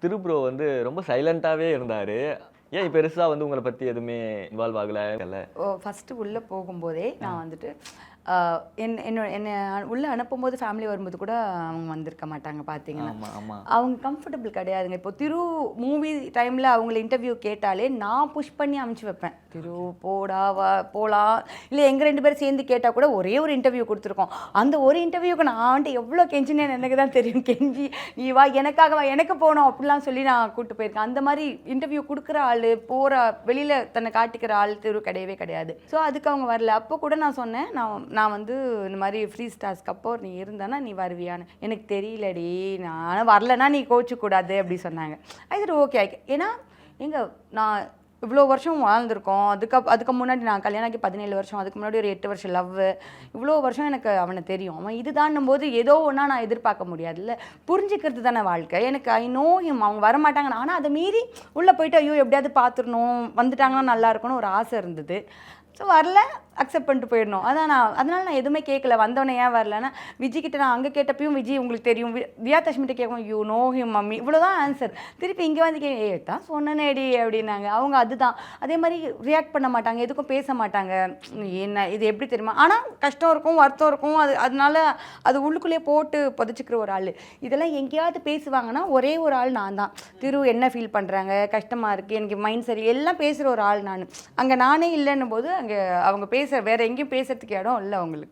திரு bro வந்து ரொம்ப சைலண்டாவே இருந்தாரு. ஏன் பெருசா வந்து உங்கள பத்தி எதுவுமே இன்வால்வ் ஆகல? ஃபஸ்ட்டு உள்ளே போகும்போதே நான் வந்துட்டு என்னை உள்ளே அனுப்பும்போது ஃபேமிலி வரும்போது கூட அவங்க வந்திருக்க மாட்டாங்க பார்த்தீங்கன்னா. ஆமா, ஆமா. அவங்க கம்ஃபர்டபுள் கிடையாதுங்க. இப்போ திரு மூவி டைமில் அவங்கள இன்டர்வியூ கேட்டாலே நான் புஷ் பண்ணி அமுச்சு வைப்பேன். திரு போடா வா போகலாம், இல்லை எங்கள் 2 பேரும் சேர்ந்து கேட்டால் கூட ஒரே ஒரு இன்டர்வியூ கொடுத்துருக்கோம். அந்த ஒரு இன்டர்வியூக்கு நான் வந்துட்டு எவ்வளோ கெஞ்சினேன்னு எனக்கு தான் தெரியும். கெஞ்சி நீ வா எனக்காக வா எனக்கு போகணும் அப்படிலாம் சொல்லி நான் கூப்பிட்டு போயிருக்கேன். அந்த மாதிரி இன்டர்வியூ கொடுக்குற ஆள் போகிற வெளியில் தன்னை காட்டிக்கிற ஆள் திரு கிடையவே கிடையாது. ஸோ அதுக்கு அவங்க வரல. அப்போ கூட நான் சொன்னேன், நான் வந்து இந்த மாதிரி ஃப்ரீ ஸ்டார்ஸ்க்கு அப்போ நீ இருந்தானா நீ வருவியான்னு. எனக்கு தெரியலடி, நான் வரலன்னா நீ கோச்சிக்கூடாது அப்படி சொன்னாங்க. அது ஓகே. ஏன்னா நான் இவ்வளோ வருஷம் வாழ்ந்திருக்கோம். அதுக்கு முன்னாடி நான் கல்யாணம் ஆகி 17 வருஷம், அதுக்கு முன்னாடி ஒரு 8 வருஷம் லவ், இவ்வளோ வருஷம் எனக்கு அவனை தெரியும். அவன் இதுதான்னும் போது ஏதோ ஒன்றா நான் எதிர்பார்க்க முடியாதுல்ல. புரிஞ்சுக்கிறது தானே வாழ்க்கை. எனக்கு ஐ நோ ஹிம், அவங்க வரமாட்டாங்க. ஆனால் அதை மீறி உள்ளே போயிட்டு ஐயோ எப்படியாவது பார்த்துடணும், வந்துட்டாங்கன்னா நல்லா இருக்கும்னு ஒரு ஆசை இருந்தது. ஸோ வரல, அக்செப்ட் பண்ணிட்டு போயிடணும். அதனால நான் எதுவுமே கேட்கல. வந்தவொடனே ஏன் வரலன்னா, விஜய்கிட்ட நான் அங்கே கேட்டப்பையும் விஜய் உங்களுக்கு தெரியும், வியாதஷ்மிட்ட கேட்கும் யூ நோ ஹிம் மம்மி, இவ்வளோதான் ஆன்சர். திருப்பி இங்கே வந்து தான் சொன்னேடி அப்படின்னாங்க. அவங்க அதுதான் அதே மாதிரி ரியாக்ட் பண்ண மாட்டாங்க, எதுக்கும் பேச மாட்டாங்க. என்ன இது எப்படி தெரியுமா, ஆனால் கஷ்டம் இருக்கும், வருத்தம் இருக்கும். அதனால அது உள்ளுக்குள்ளேயே போட்டு புதைச்சிக்கிற ஒரு ஆள். இதெல்லாம் எங்கேயாவது பேசுவாங்கன்னா ஒரே ஒரு ஆள் நான் தான். திரு என்ன ஃபீல் பண்ணுறாங்க, கஷ்டமாக இருக்குது, எனக்கு மைண்ட் சரி, எல்லாம் பேசுகிற ஒரு ஆள் நான். அங்கே நானே இல்லைன்னும் போது அங்கே அவங்க வேற எங்கேயும் பேசுறதுக்கு இடம் இல்லை அவங்களுக்கு.